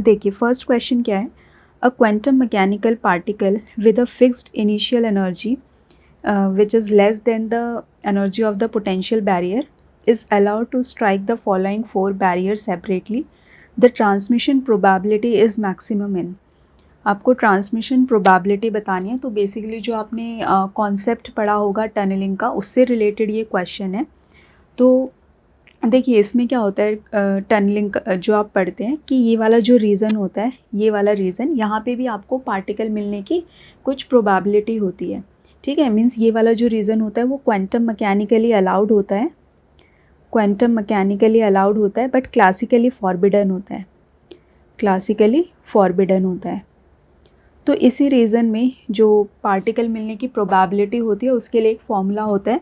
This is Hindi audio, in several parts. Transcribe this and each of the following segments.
देखिए फर्स्ट क्वेश्चन क्या है, a quantum mechanical particle with a fixed initial energy which is less than the energy of the potential barrier is allowed to strike the following four barriers separately. The transmission probability is maximum in. आपको ट्रांसमिशन प्रोबेबिलिटी बतानी है, तो बेसिकली जो आपने कॉन्सेप्ट पढ़ा होगा टनलिंग का, उससे रिलेटेड ये क्वेश्चन है। तो देखिए इसमें क्या होता है, टनलिंग जो आप पढ़ते हैं कि ये वाला जो रीज़न होता है, ये वाला रीज़न, यहाँ पे भी आपको पार्टिकल मिलने की कुछ प्रोबेबिलिटी होती है। ठीक है, मीन्स ये वाला जो रीज़न होता है वो क्वांटम मैकेनिकली अलाउड होता है, क्वांटम मैकेनिकली अलाउड होता है, बट क्लासिकली फॉरबिडन होता है, क्लासिकली फॉरबिडन होता है। तो इसी रीज़न में जो पार्टिकल मिलने की प्रोबेबिलिटी होती है उसके लिए एक फॉर्मूला होता है।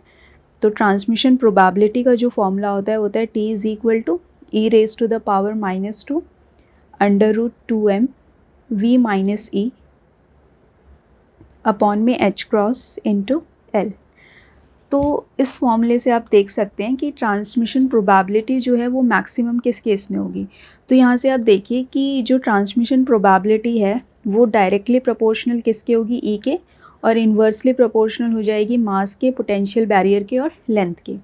तो ट्रांसमिशन प्रोबेबिलिटी का जो फॉर्मूला होता है T is equal to E raise to the power -2 √2m v minus E upon में h क्रॉस इंटू एल। तो इस फॉर्मूले से आप देख सकते हैं कि ट्रांसमिशन प्रोबेबिलिटी जो है वो मैक्सिमम किस केस में होगी। तो यहाँ से आप देखिए कि जो ट्रांसमिशन प्रोबेबिलिटी है वो डायरेक्टली प्रोपोर्शनल किसके होगी, ई के, और इन्वर्सली प्रोपोर्शनल हो जाएगी मास के, पोटेंशियल बैरियर के और लेंथ के।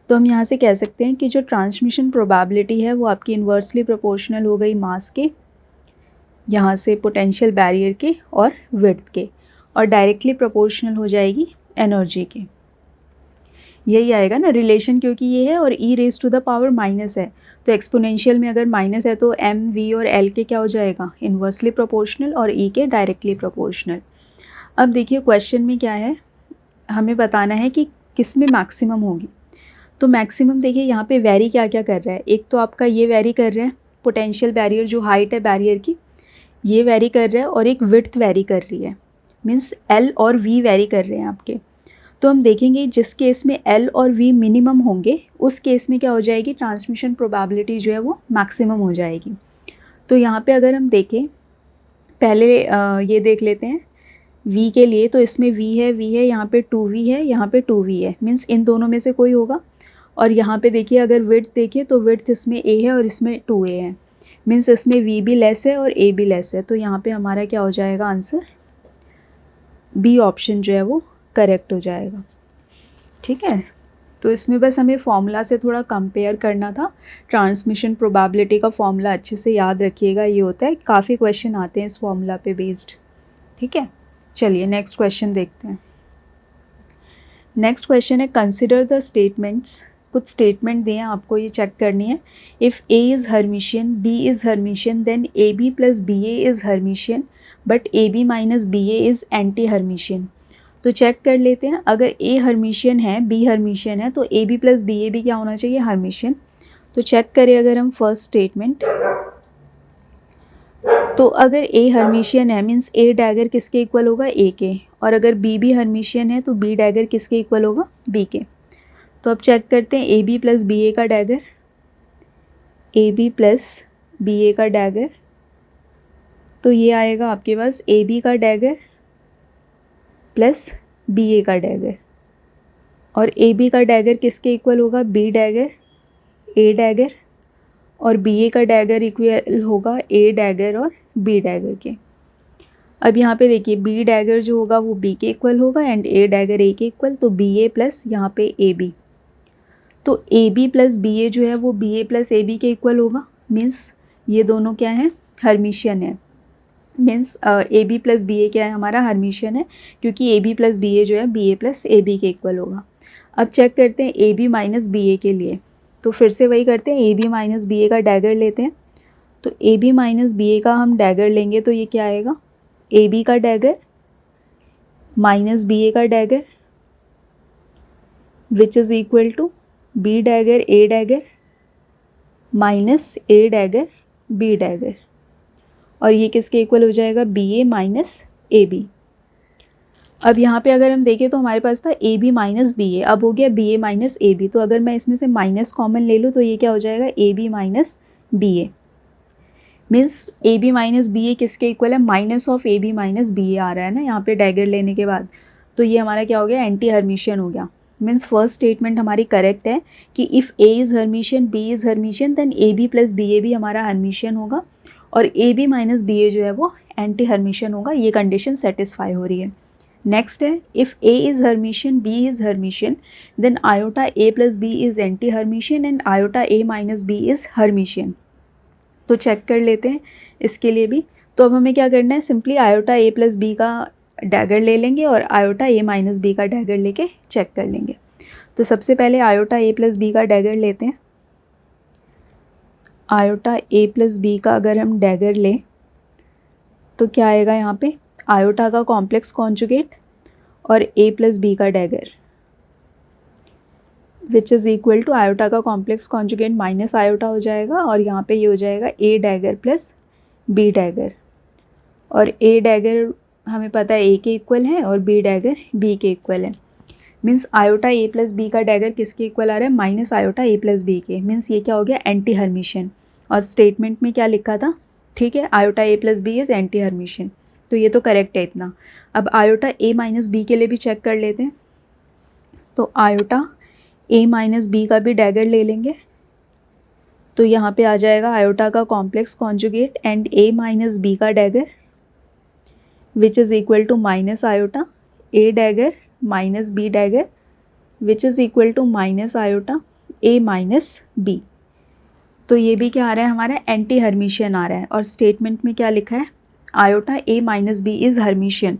तो हम यहाँ से कह सकते हैं कि जो ट्रांसमिशन प्रोबेबिलिटी है वो आपकी इन्वर्सली प्रोपोर्शनल हो गई मास के, यहाँ से पोटेंशियल बैरियर के और विड्थ के, और डायरेक्टली प्रोपोर्शनल हो जाएगी एनर्जी के। यही आएगा ना रिलेशन, क्योंकि ये है और e raise to the power minus है, तो एक्सपोनेंशियल में अगर माइनस है तो एम, वी और एल के क्या हो जाएगा, इन्वर्सली प्रोपोर्शनल, और ई के डायरेक्टली प्रोपोर्शनल। अब देखिए क्वेश्चन में क्या है, हमें बताना है कि किस में मैक्सिमम होगी। तो मैक्सिमम देखिए यहाँ पे वेरी क्या क्या कर रहा है, एक तो आपका ये वेरी कर रहा है पोटेंशियल बैरियर, जो हाइट है बैरियर की, ये वेरी कर रहा है, और एक विड्थ वेरी कर रही है, मीन्स एल और वी वेरी कर रहे हैं आपके। तो हम देखेंगे जिस केस में एल और वी मिनिमम होंगे उस केस में क्या हो जाएगी, ट्रांसमिशन प्रोबेबिलिटी जो है वो मैक्सिमम हो जाएगी। तो यहाँ पे अगर हम देखें, पहले ये देख लेते हैं v के लिए, तो इसमें v है, यहाँ पे 2v है, यहाँ पे 2v है, मीन्स इन दोनों में से कोई होगा। और यहाँ पे देखिए अगर विड्थ देखिए तो विड्थ इसमें a है और इसमें 2a है, मीन्स इसमें v भी लेस है और a भी लेस है। तो यहाँ पे हमारा क्या हो जाएगा आंसर, बी ऑप्शन जो है वो करेक्ट हो जाएगा। ठीक है, तो इसमें बस हमें फॉर्मूला से थोड़ा कंपेयर करना था। ट्रांसमिशन प्रोबेबिलिटी का फॉर्मूला अच्छे से याद रखिएगा, ये होता है, काफ़ी क्वेश्चन आते हैं इस फॉर्मूला पे बेस्ड। ठीक है, चलिए नेक्स्ट क्वेश्चन देखते हैं। नेक्स्ट क्वेश्चन है, कंसिडर द स्टेटमेंट्स। कुछ स्टेटमेंट दिए हैं, आपको ये चेक करनी है। If A is Hermitian, B is Hermitian, then A B plus B A is Hermitian, but A B minus B A is anti Hermitian. तो चेक कर लेते हैं, अगर ए हर्मिशियन है, बी हर्मिशियन है, तो A B plus B A भी क्या होना चाहिए, हर्मिशियन। तो चेक करें अगर हम फर्स्ट स्टेटमेंट, तो अगर ए हर्मिशियन है मीन्स ए डैगर किसके इक्वल होगा, ए के, और अगर बी भी हर्मिशियन है तो बी डैगर किसके इक्वल होगा, बी के। तो अब चेक करते हैं A B plus B A का dagger, A B plus B A का डैगर, तो ये आएगा आपके पास ए बी का डैगर प्लस बी ए का डैगर, और ए बी का डैगर किसके इक्वल होगा, बी डैगर, ए डैगर, और बी ए का डैगर इक्वल होगा ए डैगर और बी डैगर के। अब यहाँ पे देखिए बी डैगर जो होगा वो बी के इक्वल होगा एंड ए डैगर ए के इक्वल, तो बी ए प्लस यहाँ पे ए बी, तो A B plus B A जो है वो B A plus A B के इक्वल होगा, मीन्स ये दोनों क्या हैं, हर्मिशियन है। Means A B plus B A क्या है, हमारा हर्मिशियन है, क्योंकि A B plus B A जो है B A plus A B के इक्वल होगा। अब चेक करते हैं A B minus B A के लिए, तो फिर से वही करते हैं, A B minus B A का डैगर लेते हैं। तो A B minus B A का हम डैगर लेंगे तो ये क्या आएगा, ए बी का डैगर माइनस बी ए का dagger, which is equal to B dagger A dagger minus A dagger B dagger, और ये किसके इक्वल हो जाएगा, B A minus A B. अब यहाँ पे अगर हम देखें तो हमारे पास था A B minus B A, अब हो गया B A minus A B, तो अगर मैं इसमें से माइनस कॉमन ले लूँ तो ये क्या हो जाएगा, A B minus B A, means A B minus B A किसके इक्वल है, minus of A B minus B A आ रहा है ना यहाँ पे डैगर लेने के बाद, तो ये हमारा क्या हो गया, एंटी हर्मिशियन हो गया। मीन्स फर्स्ट स्टेटमेंट हमारी करेक्ट है कि if A is Hermitian, B is Hermitian, then A B plus B A भी हमारा हर्मिशियन होगा, और A B minus B A जो है वो एंटी हर्मिशियन होगा, ये कंडीशन सेटिस्फाई हो रही है। नेक्स्ट है if A is Hermitian B is Hermitian then iota A plus B is anti Hermitian and iota A minus B is Hermitian. तो चेक कर लेते हैं इसके लिए भी। तो अब हमें क्या करना है, simply iota A plus B का डैगर ले लेंगे और आयोटा ए माइनस बी का डैगर लेके चेक कर लेंगे। तो सबसे पहले आयोटा ए प्लस बी का डैगर लेते हैं। आयोटा ए प्लस बी का अगर हम डैगर लें तो क्या आएगा यहाँ पे, आयोटा का कॉम्प्लेक्स कॉन्जुगेट और ए प्लस बी का dagger which is equal to iota का कॉम्प्लेक्स कॉन्जुगेट माइनस आयोटा हो जाएगा और यहाँ पे ये हो जाएगा A dagger plus B dagger. और ए डैगर हमें पता है ए के इक्वल है और बी डैगर बी के इक्वल है। Means iota A plus B का डैगर किसके इक्वल आ रहा है, minus iota A plus B के। मीन्स ये क्या हो गया, एंटी हर्मिशियन। और स्टेटमेंट में क्या लिखा था, ठीक है, iota A plus B is anti Hermitian, तो ये तो करेक्ट है इतना। अब आयोटा ए माइनस बी के लिए भी चेक कर लेते हैं। तो आयोटा ए माइनस बी का भी डैगर ले लेंगे। तो यहाँ पे आ जाएगा आयोटा का complex conjugate and A minus B का dagger which is equal to minus iota A dagger minus B dagger which is equal to minus iota A minus B. तो ये भी क्या आ रहा है हमारा, एंटी हर्मिशियन आ रहा है। और स्टेटमेंट में क्या लिखा है, iota A minus B is Hermitian.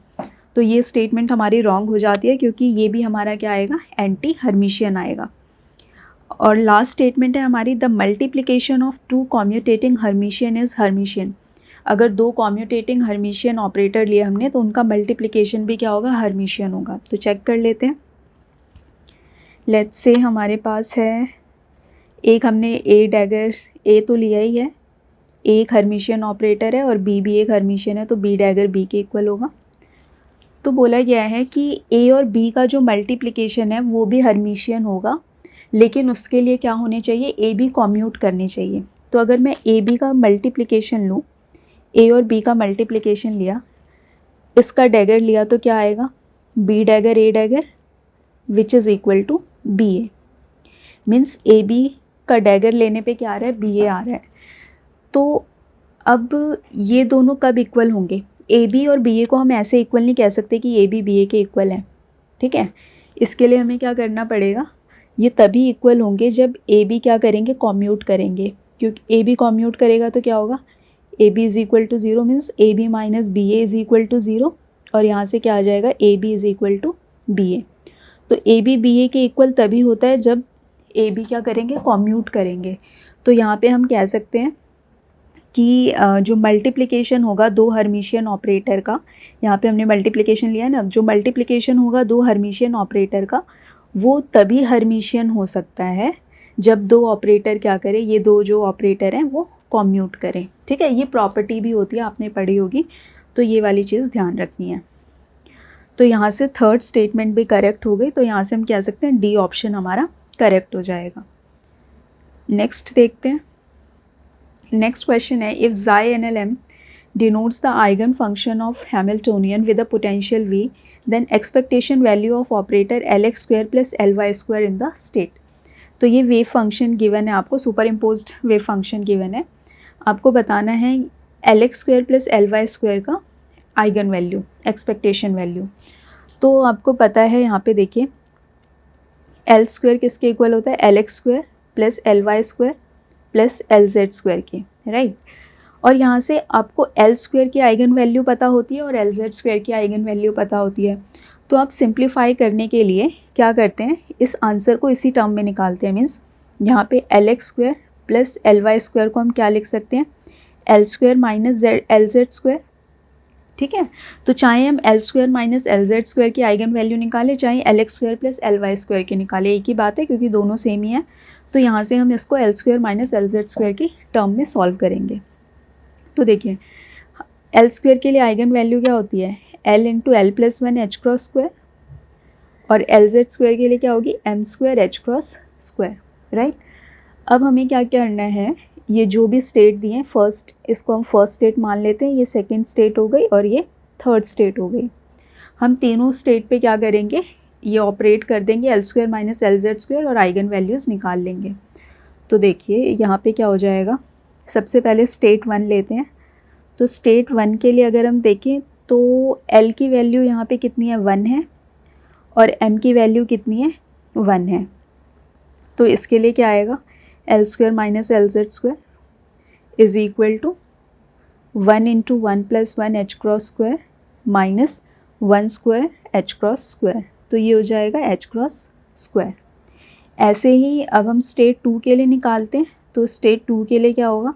तो ये स्टेटमेंट हमारी रॉन्ग हो जाती है क्योंकि ये भी हमारा क्या आएगा, एंटी हर्मिशियन आएगा। और लास्ट स्टेटमेंट है हमारी, the multiplication of two commuting hermitian is hermitian. अगर दो कॉम्यूटेटिंग हर्मिशियन ऑपरेटर लिए हमने तो उनका मल्टीप्लिकेशन भी क्या होगा, हर्मिशियन होगा। तो चेक कर लेते हैं। लेट्स से हमारे पास है एक, हमने ए डैगर ए तो लिया ही है, ए एक हर्मिशियन ऑपरेटर है और बी भी एक हर्मिशियन है, तो बी डैगर बी के इक्वल होगा। तो बोला गया है कि ए और बी का जो मल्टीप्लिकेशन है वो भी हर्मिशियन होगा, लेकिन उसके लिए क्या होने चाहिए, ए बी कॉम्यूट करने चाहिए। तो अगर मैं ए बी का मल्टीप्लिकेशन लूँ, ए और बी का मल्टीप्लिकेशन लिया, इसका डैगर लिया तो क्या आएगा, B dagger A dagger which is equal to B A. Means A B का डैगर लेने पे क्या आ रहा है, बी ए आ रहा है। तो अब ये दोनों कब इक्वल होंगे, ए बी और बी ए को हम ऐसे इक्वल नहीं कह सकते कि ए बी ए के इक्वल है, ठीक है। इसके लिए हमें क्या करना पड़ेगा, ये तभी इक्वल होंगे जब ए बी क्या करेंगे, कॉम्यूट करेंगे। क्योंकि ए बी कॉम्यूट करेगा तो क्या होगा, A B is equal to zero, means A B minus B A is equal to zero. और यहाँ से क्या आ जाएगा, A B is equal to B A. तो ए बी ए के इक्वल तभी होता है जब ए बी क्या करेंगे, कॉम्यूट करेंगे। तो यहाँ पे हम कह सकते हैं कि जो मल्टीप्लिकेशन होगा दो हर्मिशियन ऑपरेटर का, यहाँ पे हमने मल्टीप्लिकेशन लिया है ना, जो मल्टीप्लिकेशन होगा दो हर्मिशियन ऑपरेटर का वो तभी हर्मिशियन हो सकता है जब दो ऑपरेटर क्या करें, ये दो जो ऑपरेटर हैं वो कॉम्यूट करें, ठीक है। ये प्रॉपर्टी भी होती है, आपने पढ़ी होगी, तो ये वाली चीज़ ध्यान रखनी है। तो यहाँ से थर्ड स्टेटमेंट भी करेक्ट हो गई, तो यहाँ से हम कह सकते हैं डी ऑप्शन हमारा करेक्ट हो जाएगा। नेक्स्ट देखते हैं। नेक्स्ट क्वेश्चन है, if xi NLM denotes the eigen function of Hamiltonian with a potential v, then expectation value of operator Lx square plus Ly square in the state। तो ये वेव फंक्शन गिवन है आपको, super imposed wave function given है, आपको बताना है Lx square plus Ly square का आइगन वैल्यू, एक्सपेक्टेशन वैल्यू। तो आपको पता है यहाँ पे देखिए, L स्क्वायर किसके इक्वल होता है, Lx square plus Ly square plus Lz square के, राइट। और यहाँ से आपको L स्क्वायर की आइगन वैल्यू पता होती है और Lz स्क्वायर की आइगन वैल्यू पता होती है। तो आप सिंप्लीफाई करने के लिए क्या करते हैं, इस आंसर को इसी टर्म में निकालते हैं। मीन्स यहाँ पे Lx square plus Ly square को हम क्या लिख सकते हैं, L square minus Lz square, ठीक है। तो चाहे हम L square minus Lz square की आइगन वैल्यू निकालें, चाहे Lx square plus Ly square की निकालें, एक ही बात है क्योंकि दोनों सेम ही है। तो यहाँ से हम इसको L square minus Lz square की टर्म में सॉल्व करेंगे। तो देखिए, L स्क्वायर के लिए आइगन वैल्यू क्या होती है, L into L plus one H cross square, और Lz स्क्वायर के लिए क्या होगी, m square H cross square, right. अब हमें क्या करना है, ये जो भी स्टेट दिए हैं, फर्स्ट इसको हम फर्स्ट स्टेट मान लेते हैं, ये सेकंड स्टेट हो गई और ये थर्ड स्टेट हो गई। हम तीनों स्टेट पे क्या करेंगे, ये ऑपरेट कर देंगे L square minus Lz square और आइगन वैल्यूज़ निकाल लेंगे। तो देखिए यहाँ पे क्या हो जाएगा, सबसे पहले स्टेट वन लेते हैं, तो स्टेट 1 के लिए अगर हम देखें तो L की वैल्यू यहाँ पे कितनी है, 1 है, और M की वैल्यू कितनी है, 1 है। तो इसके लिए क्या आएगा, L square minus LZ square is equal to 1 into 1 plus 1 H cross square minus 1 square H cross square. तो ये हो जाएगा H क्रॉस स्क्वायर। ऐसे ही अब हम स्टेट 2 के लिए निकालते हैं। तो स्टेट 2 के लिए क्या होगा,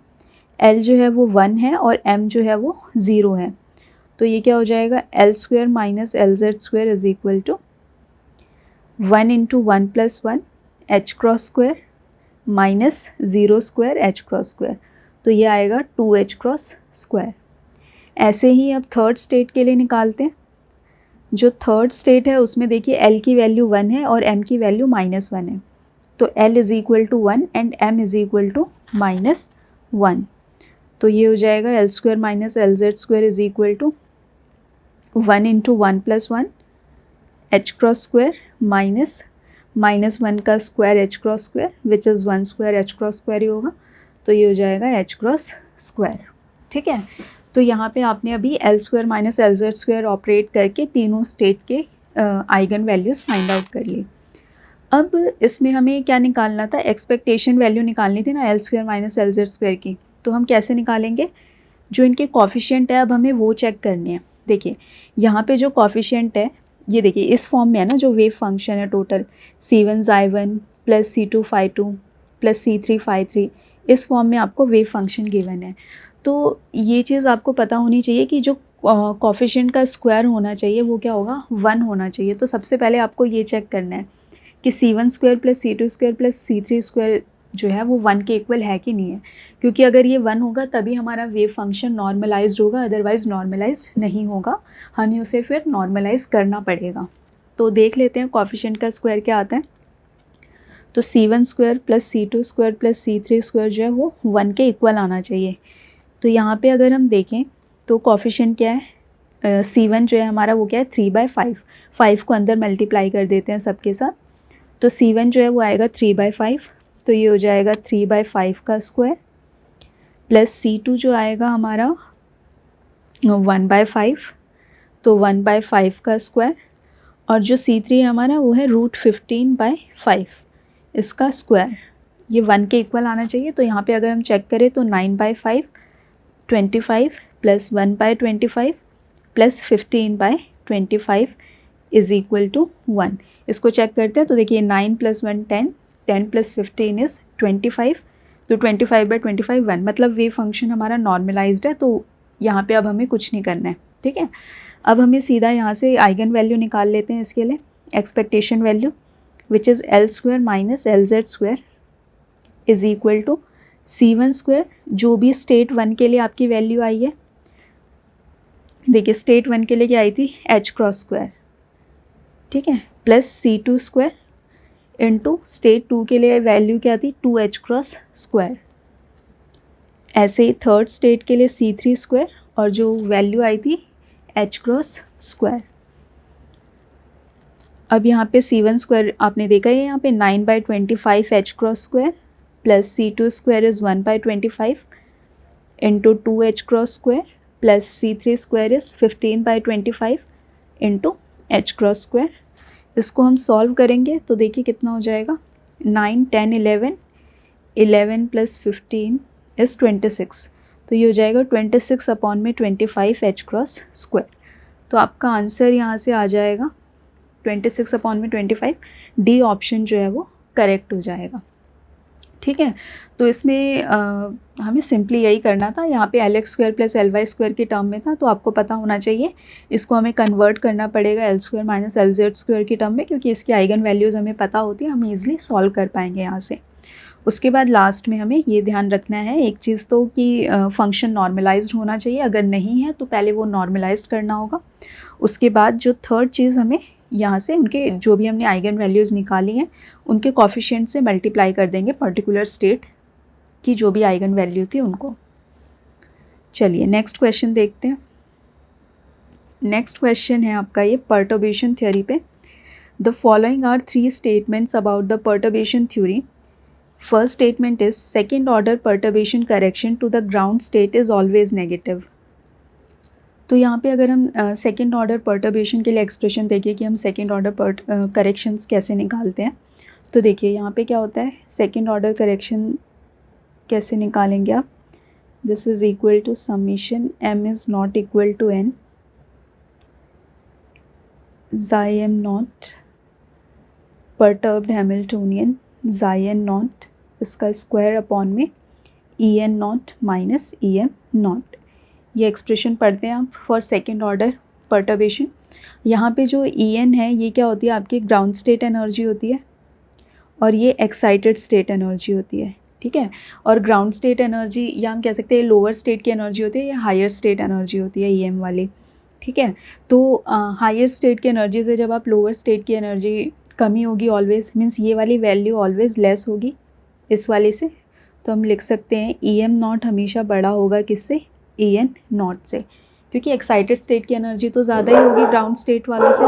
L जो है वो 1 है और M जो है वो 0 है। तो ये क्या हो जाएगा, L square minus LZ square is equal to 1 into 1 plus 1 H cross square minus 0 square H cross square. तो ये आएगा 2H क्रॉस स्क्वायर। ऐसे ही अब थर्ड स्टेट के लिए निकालते हैं। जो थर्ड स्टेट है उसमें देखिए L की वैल्यू 1 है और M की वैल्यू -1 है। तो L is equal to 1 and M is equal to -1। तो ये हो जाएगा L square minus LZ square is equal to 1 into 1 plus 1 H cross square minus -1 का square H cross square which is 1 square H cross square ही होगा। तो ये हो जाएगा H क्रॉस स्क्वायर। ठीक है, तो यहाँ पे आपने अभी L square minus LZ square operate करके तीनों स्टेट के आइगन वैल्यूज़ फाइंड आउट कर लिए। अब इसमें हमें क्या निकालना था, एक्सपेक्टेशन वैल्यू निकालनी थी ना L square minus LZ square की। तो हम कैसे निकालेंगे, जो इनके कॉफिशिएंट है अब हमें वो चेक करने हैं। देखिए यहाँ पे जो कॉफिशिएंट है ये देखिए इस फॉर्म में है ना, जो वेव फंक्शन है total C1 Xi1 plus C2 Phi2 plus C3 Phi3, इस फॉर्म में आपको वेव फंक्शन गिवन है। तो ये चीज़ आपको पता होनी चाहिए कि जो कॉफिशिएंट का स्क्वायर होना चाहिए वो क्या होगा, 1 होना चाहिए। तो सबसे पहले आपको ये चेक करना है कि C1 square plus C2 square plus C3 square जो है वो 1 के इक्वल है कि नहीं है, क्योंकि अगर ये 1 होगा तभी हमारा वेव फंक्शन नॉर्मलाइज्ड होगा, अदरवाइज़ नॉर्मलाइज्ड नहीं होगा, हमें उसे फिर नॉर्मलाइज करना पड़ेगा। तो देख लेते हैं कॉफिशिएंट का स्क्वायर क्या आता है। तो C1 square plus C2 square plus C3 square जो है वो 1 के इक्वल आना चाहिए। तो यहाँ पे अगर हम देखें तो कॉफिशिएंट क्या है, C1 जो है हमारा वो क्या है 3/5, 5 को अंदर मल्टीप्लाई कर देते हैं सबके साथ। तो C1 जो है वो आएगा 3/5, तो ये हो जाएगा 3/5 का स्क्वायर प्लस C2 जो आएगा हमारा 1/5, तो 1/5 का स्क्वायर, और जो C3 है हमारा वो है √15/5 इसका स्क्वायर। ये 1 के इक्वल आना चाहिए। तो यहाँ पे अगर हम चेक करें तो 9/5 25 plus 1/25 plus 15/25 is equal to 1। इसको चेक करते हैं तो देखिए 9 प्लस 1 10, 10 प्लस 15 इज़ 25, तो 25/25 1, मतलब वेव फंक्शन हमारा नॉर्मलाइज्ड है। तो यहाँ पे अब हमें कुछ नहीं करना है। ठीक है, अब हमें सीधा यहाँ से आइगन वैल्यू निकाल लेते हैं इसके लिए। Expectation value which is L square minus LZ square is equal to C1 square, जो भी स्टेट 1 के लिए आपकी वैल्यू आई है, देखिए स्टेट 1 के लिए क्या आई थी, H क्रॉस स्क्वायर, ठीक है, plus C2 square into state 2 के लिए वैल्यू क्या थी, 2H क्रॉस स्क्वायर। ऐसे ही थर्ड स्टेट के लिए C3 स्क्वायर और जो वैल्यू आई थी H क्रॉस स्क्वायर। अब यहाँ पे C1 स्क्वायर आपने देखा है, यहाँ पे 9/25 H cross square plus C2 square is 1/25 into 2H cross square plus C3 square is 15/25 into H cross square. इसको हम सॉल्व करेंगे तो देखिए कितना हो जाएगा, 9 10 11, 11 प्लस 15 इज़ 26। तो ये हो जाएगा 26/25 H क्रॉस स्क्वायर। तो आपका आंसर यहाँ से आ जाएगा 26/25। डी ऑप्शन जो है वो करेक्ट हो जाएगा। ठीक है, तो इसमें हमें सिंपली यही करना था। यहाँ पे LX square plus LY square की टर्म में था, तो आपको पता होना चाहिए इसको हमें कन्वर्ट करना पड़ेगा L square minus LZ square की टर्म में, क्योंकि इसकी आइगन वैल्यूज़ हमें पता होती है, हम ईजिली सॉल्व कर पाएंगे यहाँ से। उसके बाद लास्ट में हमें ये ध्यान रखना है एक चीज़ तो कि फंक्शन नॉर्मलाइज्ड होना चाहिए, अगर नहीं है तो पहले वो नॉर्मलाइज्ड करना होगा। उसके बाद जो थर्ड चीज़ हमें यहाँ से उनके जो भी हमने आइगन वैल्यूज़ निकाली हैं उनके कॉफिशिएंट से मल्टीप्लाई कर देंगे पर्टिकुलर स्टेट की जो भी आइगन वैल्यू थी उनको। चलिए नेक्स्ट क्वेश्चन देखते हैं। नेक्स्ट क्वेश्चन है आपका ये पर्टर्बेशन थ्योरी पे। The following are 3 statements about the perturbation theory. First statement is second order perturbation correction to the ground state is always negative. तो यहाँ पे अगर हम सेकंड ऑर्डर पर्टर्बेशन के लिए एक्सप्रेशन देखिए कि हम सेकंड ऑर्डर करेक्शंस कैसे निकालते हैं। तो देखिए यहाँ पे क्या होता है, सेकंड ऑर्डर करेक्शन कैसे निकालेंगे आप, this is equal to summation m is not equal to n xi m not perturbed Hamiltonian xi n not इसका स्क्वायर अपॉन में E N not minus E M not. ये एक्सप्रेशन पढ़ते हैं आप फॉर सेकेंड ऑर्डर पर्टर्बेशन। यहाँ पे जो ई एन है ये क्या होती है, आपकी ग्राउंड स्टेट एनर्जी होती है और ये एक्साइटेड स्टेट एनर्जी होती है, ठीक है। और ग्राउंड स्टेट एनर्जी या हम कह सकते हैं लोअर स्टेट की एनर्जी होती है या हायर स्टेट एनर्जी होती है ई एम वाली, ठीक है। तो हायर स्टेट की एनर्जी से जब आप लोअर स्टेट की एनर्जी कमी होगी ऑलवेज, मीन्स ये वाली वैल्यू ऑलवेज लेस होगी इस वाले से, तो हम लिख सकते हैं ई एम नॉट हमेशा बड़ा होगा किससे, ई एन नॉट से, क्योंकि एक्साइटेड स्टेट की एनर्जी तो ज़्यादा ही होगी ग्राउंड स्टेट वालों से,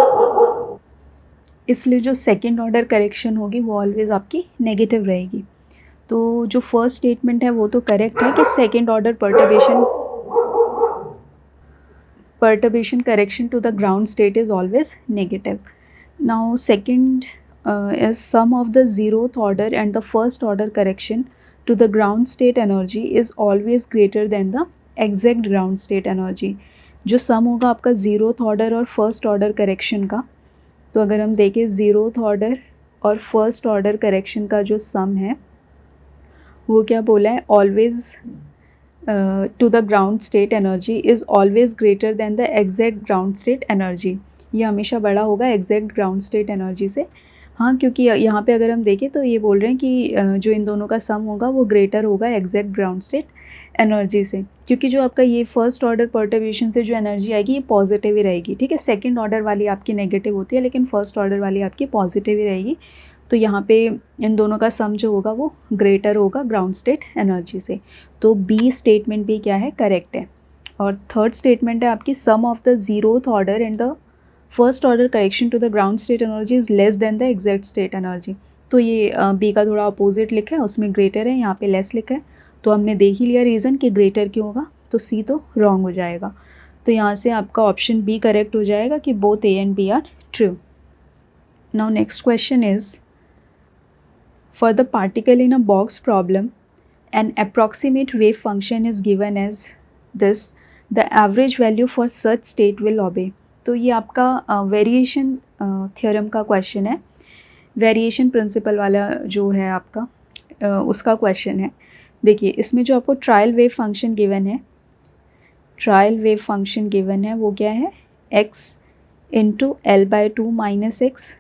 इसलिए जो सेकेंड ऑर्डर करेक्शन होगी वो ऑलवेज आपकी नेगेटिव रहेगी। तो जो फर्स्ट स्टेटमेंट है वो तो करेक्ट है कि second order perturbation correction to the ground state is always negative. Now second is sum of the zeroth order and the first order correction to the ground state energy is always greater than the exact ground state energy. जो सम होगा आपका ज़ीरोथ ऑर्डर और फर्स्ट ऑर्डर करेक्शन का, तो अगर हम देखें ज़ीरोथ ऑर्डर और फर्स्ट ऑर्डर करेक्शन का जो सम है वो क्या बोला है, always to the ground state energy is always greater than the exact ground state energy. ये हमेशा बड़ा होगा एग्जैक्ट ग्राउंड स्टेट एनर्जी से। हाँ, क्योंकि यहाँ पे अगर हम देखें तो ये बोल रहे हैं कि जो इन दोनों का सम होगा वो ग्रेटर होगा एग्जैक्ट ग्राउंड स्टेट एनर्जी से, क्योंकि जो आपका ये फर्स्ट ऑर्डर पर्टर्बेशन से जो एनर्जी आएगी ये पॉजिटिव ही रहेगी, ठीक है। सेकंड ऑर्डर वाली आपकी नेगेटिव होती है लेकिन फर्स्ट ऑर्डर वाली आपकी पॉजिटिव ही रहेगी। तो यहाँ पे इन दोनों का सम जो होगा वो ग्रेटर होगा ग्राउंड स्टेट एनर्जी से। तो बी स्टेटमेंट भी क्या है, करेक्ट है। और थर्ड स्टेटमेंट है आपकी sum of the zeroth order and the first order correction to the ground state energy is less than the exact state energy. तो ये बी का थोड़ा अपोजिट लिखा है, उसमें ग्रेटर है, यहाँ पे लेस लिखा है। तो हमने देख ही लिया रीज़न कि ग्रेटर क्यों होगा, तो सी तो रॉन्ग हो जाएगा। तो यहाँ से आपका ऑप्शन बी करेक्ट हो जाएगा कि both A and B are true. Now next question is for the particle in a box problem, an approximate wave function is given as this, the average value for such state will obey। तो ये आपका वेरिएशन थ्योरम का क्वेश्चन है, वेरिएशन प्रिंसिपल वाला जो है आपका उसका क्वेश्चन है। देखिए इसमें जो आपको ट्रायल वेव फंक्शन गिवन है, ट्रायल वेव फंक्शन गिवन है वो क्या है, x into L by two minus x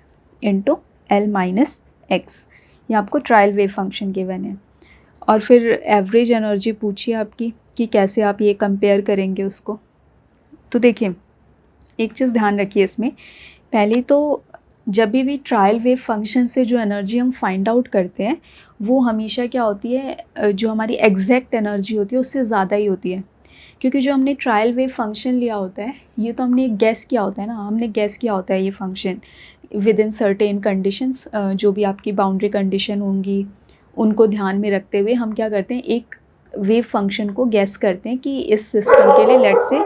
into L minus x, ये आपको ट्रायल वेव फंक्शन गिवन है। और फिर एवरेज एनर्जी पूछिए आपकी कि कैसे आप ये कंपेयर करेंगे उसको। तो देखिए एक चीज़ ध्यान रखिए इसमें, पहले तो जब भी ट्रायल वेव फंक्शन से जो एनर्जी हम फाइंड आउट करते हैं वो हमेशा क्या होती है, जो हमारी एग्जैक्ट एनर्जी होती है उससे ज़्यादा ही होती है, क्योंकि जो हमने ट्रायल वेव फंक्शन लिया होता है ये तो हमने गैस किया होता है ना, हमने गैस किया होता है ये function with in certain conditions, जो भी आपकी बाउंड्री कंडीशन होंगी उनको ध्यान में रखते हुए हम क्या करते हैं, एक वेव फंक्शन को गैस करते हैं कि इस सिस्टम के लिए लेट से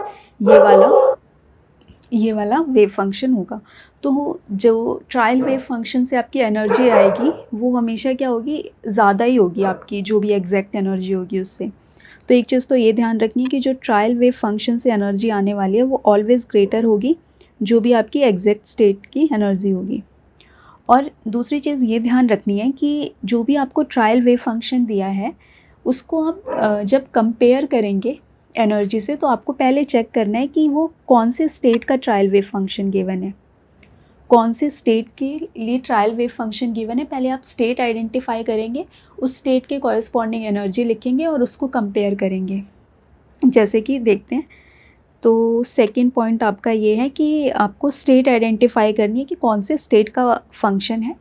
ये वाला वेव फंक्शन होगा। तो जो ट्रायल वेव फंक्शन से आपकी एनर्जी आएगी वो हमेशा क्या होगी, ज़्यादा ही होगी आपकी जो भी एग्जैक्ट एनर्जी होगी उससे। तो एक चीज़ तो ये ध्यान रखनी है कि जो ट्रायल वेव फंक्शन से एनर्जी आने वाली है वो ऑलवेज़ ग्रेटर होगी जो भी आपकी एग्जैक्ट स्टेट की एनर्जी होगी। और दूसरी चीज़ ये ध्यान रखनी है कि जो भी आपको ट्रायल वेव फंक्शन दिया है उसको आप जब कंपेयर करेंगे एनर्जी से तो आपको पहले चेक करना है कि वो कौन से स्टेट का ट्रायल वेव फंक्शन गिवन है, कौन से स्टेट के लिए ट्रायल वेव फंक्शन गिवन है। पहले आप स्टेट आइडेंटिफाई करेंगे, उस स्टेट के कॉरस्पॉन्डिंग एनर्जी लिखेंगे और उसको कंपेयर करेंगे। जैसे कि देखते हैं, तो सेकंड पॉइंट आपका ये है कि आपको स्टेट आइडेंटिफाई करनी है कि कौन से स्टेट का फंक्शन है,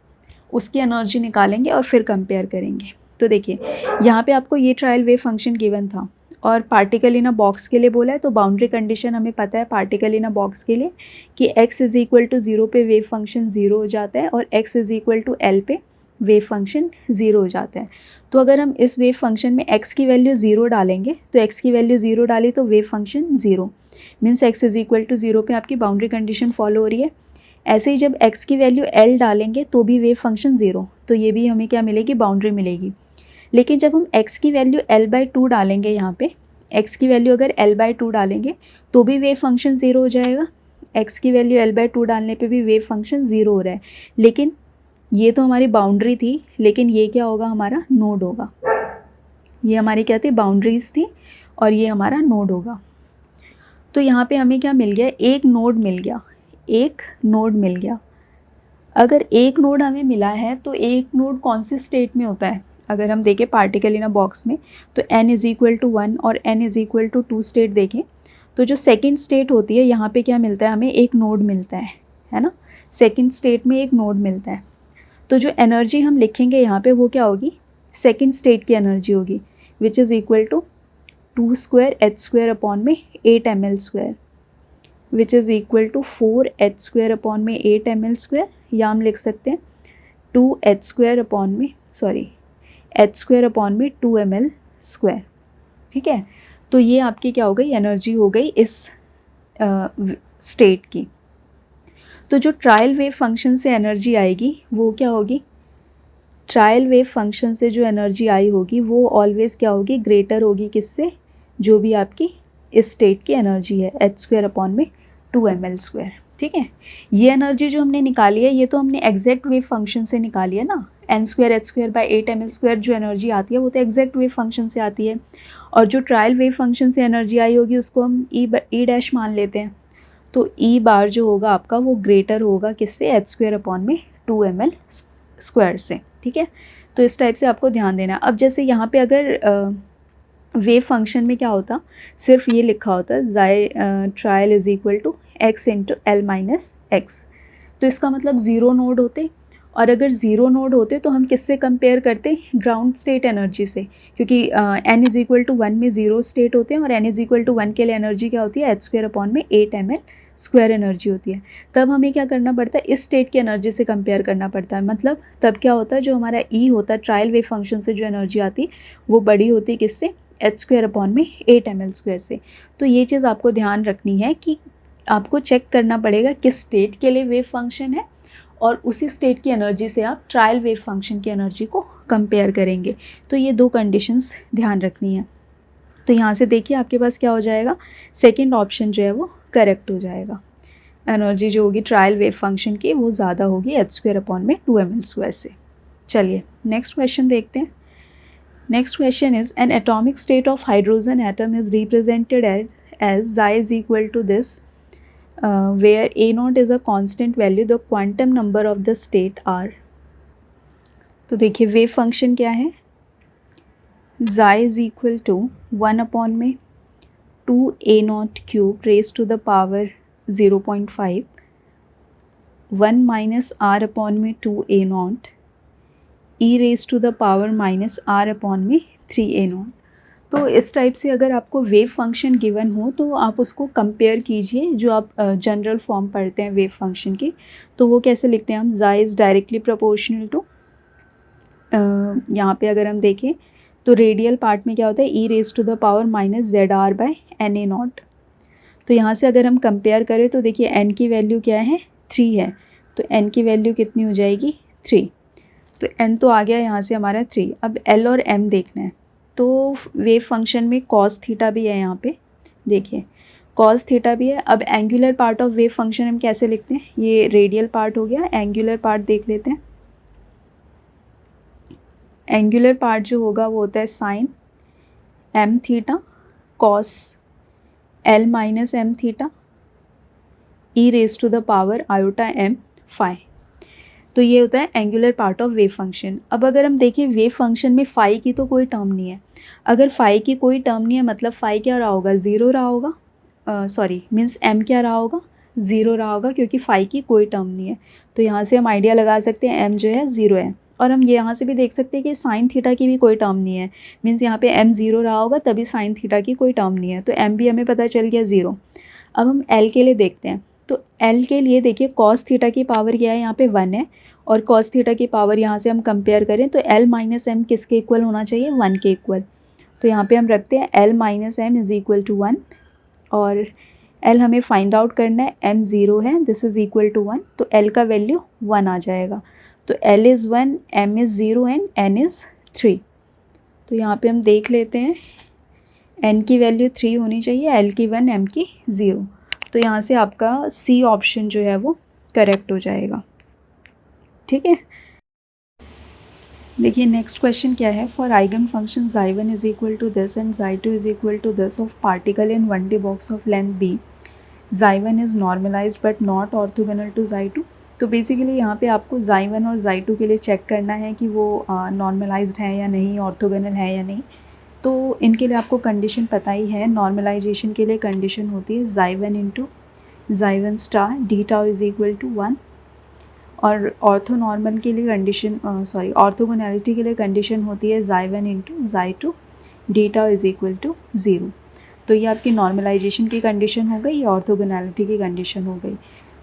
उसकी एनर्जी निकालेंगे और फिर कंपेयर करेंगे। तो देखिए यहाँ पे आपको ये ट्रायल वेव फंक्शन गिवन था और पार्टिकल इन अ बॉक्स के लिए बोला है, तो बाउंड्री कंडीशन हमें पता है पार्टिकल इन अ बॉक्स के लिए कि x इज़ इक्वल टू 0 पे वेव फंक्शन 0 हो जाता है और x is equal to l पे वेव फंक्शन 0 हो जाता है। तो अगर हम इस वेव फंक्शन में x की वैल्यू 0 डालेंगे तो x की वैल्यू 0 डाली तो wave function 0, means x is equal to 0 पे आपकी बाउंड्री कंडीशन फॉलो हो रही है। ऐसे ही जब x की वैल्यू l डालेंगे तो भी वेव फंक्शन 0, तो ये भी हमें क्या मिलेगी, बाउंड्री मिलेगी। लेकिन जब हम x की वैल्यू l/2 डालेंगे, यहाँ पे x की वैल्यू अगर l/2 डालेंगे तो भी वेव फंक्शन 0 हो जाएगा। x की वैल्यू l/2 डालने पे भी वेव फंक्शन 0 हो रहा है। लेकिन ये तो हमारी बाउंड्री थी, लेकिन ये क्या होगा, हमारा नोड होगा। ये हमारी क्या थी, बाउंड्रीज थी, और ये हमारा नोड होगा। तो यहाँ पे हमें क्या मिल गया, एक नोड मिल गया, एक नोड मिल गया। अगर एक नोड हमें मिला है तो एक नोड कौन सी स्टेट में होता है, अगर हम देखें पार्टिकल इन अ बॉक्स में, तो n इज़ इक्वल टू 1 और n is equal to 2 state देखें तो जो सेकंड स्टेट होती है, यहाँ पे क्या मिलता है, हमें एक नोड मिलता है ना। सेकंड स्टेट में एक नोड मिलता है। तो जो एनर्जी हम लिखेंगे यहाँ पे वो क्या होगी, सेकंड स्टेट की एनर्जी होगी, which is equal to 2 square h square upon में 8 ml square, which is equal to 4h square upon में 8 ml स्क्वायर, या हम लिख सकते हैं 2h स्क्वायर अपॉन में h स्क्वायर अपॉन में 2 ml स्क्वायर। ठीक है, तो ये आपकी क्या हो गई, एनर्जी हो गई इस स्टेट की। तो जो ट्रायल वेव फंक्शन से एनर्जी आएगी वो क्या होगी, ट्रायल वेव फंक्शन से जो एनर्जी आई होगी वो ऑलवेज़ क्या होगी, ग्रेटर होगी किससे, जो भी आपकी इस स्टेट की एनर्जी है, h स्क्वायर अपॉन में 2 ml स्क्वायर। ठीक है, ये एनर्जी जो हमने निकाली है ये तो हमने एग्जैक्ट वेव फंक्शन से निकाली है ना, n square h square by 8 ml square जो एनर्जी आती है वो तो एग्जैक्ट वेव फंक्शन से आती है, और जो ट्रायल वेव फंक्शन से एनर्जी आई होगी उसको हम ई डैश मान लेते हैं। तो ई बार जो होगा आपका वो ग्रेटर होगा किससे, h स्क्वायर अपॉन में 2 ml स्क्वायर से। ठीक है, तो इस टाइप से आपको ध्यान देना। अब जैसे यहाँ पे अगर वेव फंक्शन में क्या होता, सिर्फ ये लिखा होता जाई trial is equal to x into L minus X, तो इसका मतलब ज़ीरो नोड होते, और अगर ज़ीरो नोड होते तो हम किससे कंपेयर करते, ग्राउंड स्टेट एनर्जी से, क्योंकि n इज़ इक्वल टू 1 में ज़ीरो स्टेट होते हैं और n इज़ इक्वल टू 1 के लिए एनर्जी क्या होती है, h स्क्वायर अपॉन में 8 ml स्क्वायर एनर्जी होती है। तब हमें क्या करना पड़ता है, इस स्टेट की एनर्जी से कंपेयर करना पड़ता है। मतलब तब क्या होता है, जो हमारा ई होता है ट्रायल वेव फंक्शन से जो एनर्जी आती वो बड़ी होती किससे, h स्क्वायर अपॉन में 8 ml स्क्वायर से। तो ये चीज़ आपको ध्यान रखनी है कि आपको चेक करना पड़ेगा किस स्टेट के लिए वेव फंक्शन है, और उसी स्टेट की एनर्जी से आप ट्रायल वेव फंक्शन की एनर्जी को कंपेयर करेंगे। तो ये दो कंडीशंस ध्यान रखनी है। तो यहाँ से देखिए आपके पास क्या हो जाएगा, सेकंड ऑप्शन जो है वो करेक्ट हो जाएगा। एनर्जी जो होगी ट्रायल वेव फंक्शन की वो ज़्यादा होगी h स्क्वायर अपॉन में 2 ml स्क्वायर से। चलिए नेक्स्ट क्वेश्चन देखते हैं। Next question is an atomic state of hydrogen atom is represented as xi is equal to this where a0 is a constant value, the quantum number of the state are। तो देखिए वेव फंक्शन क्या है, xi is equal to 1 upon में 2a0 cube raise to the power 0.5, 1 minus r upon में 2a0 e raise to the power minus r upon में 3a0। तो इस टाइप से अगर आपको वेव फंक्शन गिवन हो तो आप उसको कंपेयर कीजिए, जो आप जनरल फॉर्म पढ़ते हैं वेव फंक्शन की, तो वो कैसे लिखते हैं हम, xi is directly proportional to, यहाँ पे अगर हम देखें तो रेडियल पार्ट में क्या होता है, e raise to the power minus Z R by na0। तो यहाँ से अगर हम कंपेयर करें तो देखिए n की वैल्यू क्या है, 3 है, तो n की वैल्यू कितनी हो जाएगी, 3। तो n तो आ गया यहाँ से हमारा 3। अब l और m देखना है, तो वेव फंक्शन में कॉस थीटा भी है, यहाँ पे देखिए कॉस थीटा भी है। अब angular part of wave function हम कैसे लिखते हैं, ये रेडियल पार्ट हो गया, एंगुलर पार्ट देख लेते हैं। एंगुलर पार्ट जो होगा वो होता है sine m theta cos l minus m theta e raise to the power iota m phi. तो ये होता है angular part of wave function. अब अगर हम देखें वेव फंक्शन में फाई की तो कोई टर्म नहीं है। अगर फाई की कोई टर्म नहीं है मतलब फाई क्या रहा होगा, ज़ीरो रहा होगा, सॉरी मीन्स m क्या रहा होगा, ज़ीरो रहा होगा, क्योंकि फाई की कोई टर्म नहीं है। तो यहाँ से हम आइडिया लगा सकते हैं m जो है ज़ीरो है। और हम यहाँ से भी देख सकते हैं कि साइन थीटा की भी कोई टर्म नहीं है, मीन्स यहाँ पे m ज़ीरो रहा होगा तभी साइन थीटा की कोई टर्म नहीं है, तो m भी हमें पता चल गया ज़ीरो। अब हम l के लिए देखते हैं, तो l के लिए देखिए कॉस थीटा की पावर क्या है, यहाँ पे 1 है, और कॉस थीटा की पावर यहाँ से हम कंपेयर करें तो l माइनस एम किसके इक्वल होना चाहिए, 1 के इक्वल। तो यहाँ पे हम रखते हैं l minus M is equal to 1, और एल हमें फाइंड आउट करना है, एम 0 है, दिस इज़ इक्वल टू 1, तो एल का वैल्यू 1 आ जाएगा। तो L is 1, M is 0 and N is 3। तो यहाँ पे हम देख लेते हैं, एन की वैल्यू 3 होनी चाहिए, एल की 1, एम की 0। तो यहाँ से आपका सी ऑप्शन जो है वो करेक्ट हो जाएगा। ठीक है, देखिए नेक्स्ट क्वेश्चन क्या है, for eigen function xi1 is equal to this and xi2 is equal to this of particle in 1D box of length b, xi1 is normalised but not orthogonal to xi2। तो बेसिकली यहाँ पे आपको xi1 और xi2 के लिए चेक करना है कि वो नॉर्मलाइज्ड है या नहीं, ऑर्थोगोनल है या नहीं। तो इनके लिए आपको कंडीशन पता ही है, नॉर्मलाइजेशन के लिए कंडीशन होती है xi1 into xi1 star d tau is equal to 1, और ऑर्थोनॉर्मल के लिए कंडीशन ऑर्थोगोनैलिटी के लिए कंडीशन होती है xi1 into xi2 d tau is equal to 0। तो ये आपकी नॉर्मलाइजेशन की कंडीशन हो गई, ऑर्थोगोनैलिटी की कंडीशन हो गई।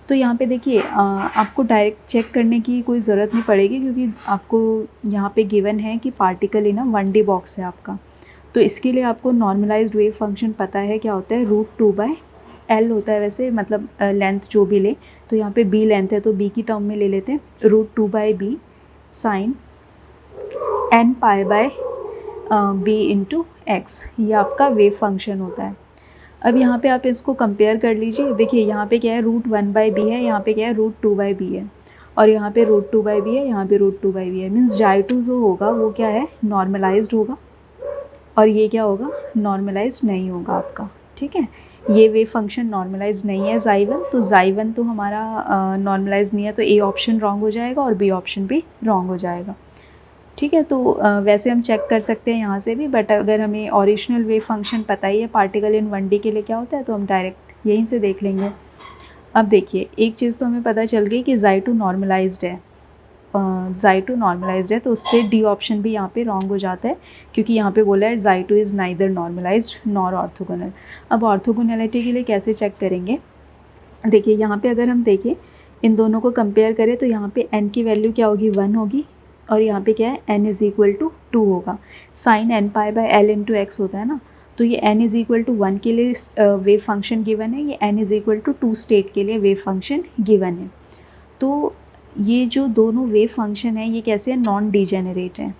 तो यहाँ पे देखिए आपको डायरेक्ट चेक करने की कोई ज़रूरत नहीं पड़ेगी, क्योंकि आपको यहाँ पे गिवन है कि पार्टिकल इन 1D बॉक्स है आपका। तो इसके लिए आपको नॉर्मलाइज्ड वेव फंक्शन पता है क्या होता है, √2/L होता है वैसे, मतलब लेंथ जो भी ले। तो यहाँ पे b लेंथ है तो b की टर्म में ले लेते हैं, √2/b sine n pi by b into x, ये आपका वेव फंक्शन होता है। अब यहाँ पे आप इसको कंपेयर कर लीजिए, देखिए यहाँ पे क्या है, √1/b है, यहाँ पे क्या है, √2/b है, और यहाँ पे √2/b है, यहाँ पे √2/b है। मीन्स xi2 जो होगा वो क्या है, नॉर्मलाइज्ड होगा, और ये क्या होगा, नॉर्मलाइज्ड नहीं होगा आपका। ठीक है, ये वेव फंक्शन नॉर्मलाइज नहीं है xi1, तो xi1 तो हमारा नॉर्मलाइज नहीं है, तो ए ऑप्शन रॉन्ग हो जाएगा और बी ऑप्शन भी रॉन्ग हो जाएगा। ठीक है, तो वैसे हम चेक कर सकते हैं यहाँ से भी, बट अगर हमें ओरिजिनल वेव फंक्शन पता ही है पार्टिकल इन 1D के लिए क्या होता है, तो हम डायरेक्ट यहीं से देख लेंगे। अब देखिए एक चीज़ तो हमें पता चल गई कि xi2 नॉर्मलाइज्ड है, xi2 नॉर्मलाइज्ड है, तो उससे डी ऑप्शन भी यहाँ पे रॉन्ग हो जाता है, क्योंकि यहाँ पे बोला है xi2 is neither normalized nor orthogonal. अब ऑर्थोगोनैलिटी के लिए कैसे चेक करेंगे, देखिए यहाँ पे अगर हम देखें इन दोनों को कंपेयर करें तो यहाँ पे n की वैल्यू क्या होगी, 1 होगी, और यहाँ पे क्या है, n इज़ इक्वल टू 2 होगा। Sine n pi by l into x होता है ना, तो ये n इज़ इक्वल टू 1 के लिए वेव फंक्शन गिवन है, ये n is equal to 2 state के लिए वेव फंक्शन गिवन है। तो ये जो दोनों वेव फंक्शन है ये कैसे हैं, नॉन डीजेनरेट हैं,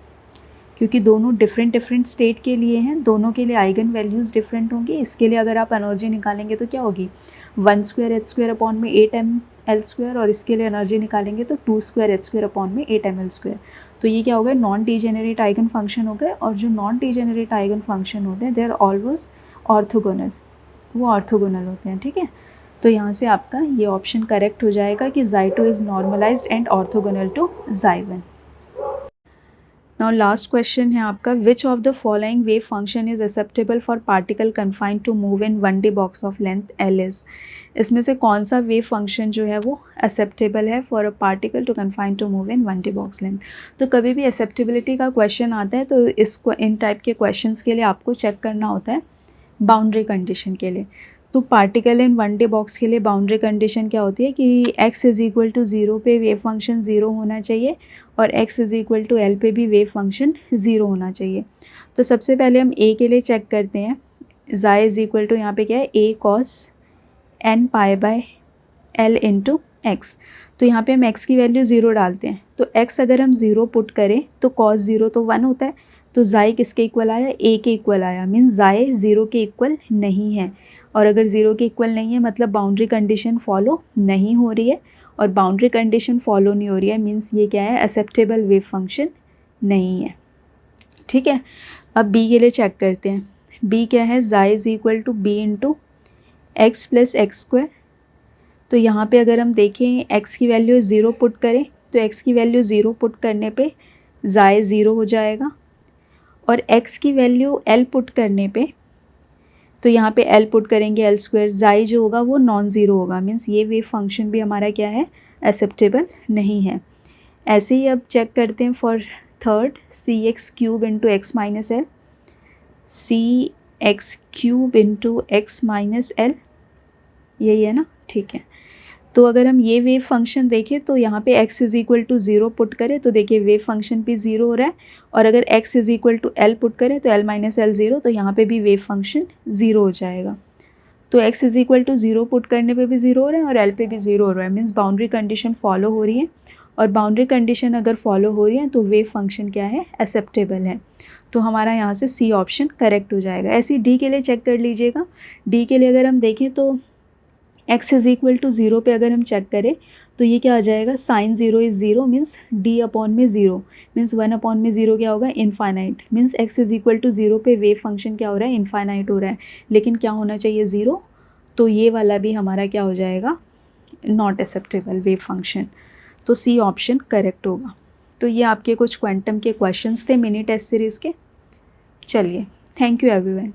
क्योंकि दोनों डिफरेंट स्टेट के लिए हैं, दोनों के लिए आइगन वैल्यूज़ डिफरेंट होंगी। इसके लिए अगर आप एनर्जी निकालेंगे तो क्या होगी, 1/2h² अपॉन में 8ml², और इसके लिए एनर्जी निकालेंगे तो 2/2h² अपॉन में 8ml²। तो ये क्या हो गया, नॉन डीजेनरेट आइगन फंक्शन हो गए, और जो नॉन डीजेनरेट आइगन फंक्शन होते हैं दे आर ऑलवेज ऑर्थोगोनल, वो ऑर्थोगोनल होते हैं। ठीक है, तो यहाँ से आपका ये ऑप्शन करेक्ट हो जाएगा कि xi2 is normalized and orthogonal to xi1। Now last question है आपका, which of the following wave function is acceptable for particle confined to move in 1D box of length L is. इसमें से कौन सा वेव फंक्शन जो है वो एक्सेप्टेबल है for a particle to confined to move in 1D box length. तो कभी भी एक्सेप्टेबिलिटी का क्वेश्चन आता है तो इन टाइप के क्वेश्चंस के लिए आपको चेक करना होता है बाउंड्री कंडीशन के लिए। तो पार्टिकल इन 1D बॉक्स के लिए बाउंड्री कंडीशन क्या होती है कि x इज़ इक्वल टू 0 पे वेव फंक्शन 0 होना चाहिए, और x is equal to L पे भी वेव फंक्शन 0 होना चाहिए। तो सबसे पहले हम a के लिए चेक करते हैं, xi इज़ इक्वल टू यहाँ पे क्या है, a cos n pi by L into x. तो यहाँ पे हम x की वैल्यू 0 डालते हैं, तो x अगर हम 0 पुट करें तो cos 0 तो 1 होता है, तो xi किसके इक्वल आया, a के इक्वल आया, मीन्स xi 0 के इक्वल नहीं है, और अगर 0 के इक्वल नहीं है मतलब बाउंड्री कंडीशन फॉलो नहीं हो रही है, और बाउंड्री कंडीशन फॉलो नहीं हो रही है मीन्स ये क्या है, एक्सेप्टेबल वेव फंक्शन नहीं है। ठीक है, अब b के लिए चेक करते हैं, b क्या है, xi is equal to b into x plus x square. तो यहाँ पे अगर हम देखें x की वैल्यू 0 पुट करें तो x की वैल्यू 0 पुट करने पे xi 0 हो जाएगा, और x की वैल्यू L पुट करने पे, तो यहाँ पे L पुट करेंगे L² xi जो होगा वो नॉन ज़ीरो होगा, मीन्स ये वेव फंक्शन भी हमारा क्या है, एक्सेप्टेबल नहीं है। ऐसे ही अब चेक करते हैं for third, cx³ into x minus L, cx³ into x minus L, यही है ना, ठीक है। तो अगर हम ये वेव फंक्शन देखें तो यहाँ पे x is equal to 0 put करें तो देखिए वेव फंक्शन भी 0 हो रहा है, और अगर x is equal to L put करें तो L माइनस L 0, तो यहाँ पे भी वेव फंक्शन 0 हो जाएगा। तो x is equal to 0 put करने पे भी 0 हो रहा है और l पे भी 0 हो रहा है, मीन्स बाउंड्री कंडीशन फॉलो हो रही है। और बाउंड्री कंडीशन अगर फॉलो हो रही है तो वेव फंक्शन क्या है, एक्सेप्टेबल है। तो हमारा यहाँ से सी ऑप्शन करेक्ट हो जाएगा। ऐसे ही डी के लिए चेक कर लीजिएगा। डी के लिए अगर हम देखें तो x इज इक्वल टू 0 पे अगर हम चेक करें तो ये क्या आ जाएगा, sine 0 is 0 means d upon में 0 मीन्स 1 अपॉन में 0 क्या होगा, infinite. Means x is equal to 0 पे वेव फंक्शन क्या हो रहा है, इनफाइनाइट हो रहा है, लेकिन क्या होना चाहिए 0। तो ये वाला भी हमारा क्या हो जाएगा, नॉट एक्सेप्टेबल वेव फंक्शन। तो सी ऑप्शन करेक्ट होगा। तो ये आपके कुछ क्वांटम के क्वेश्चंस थे मिनी टेस्ट सीरीज़ के। चलिए, थैंक यू एवरीवन।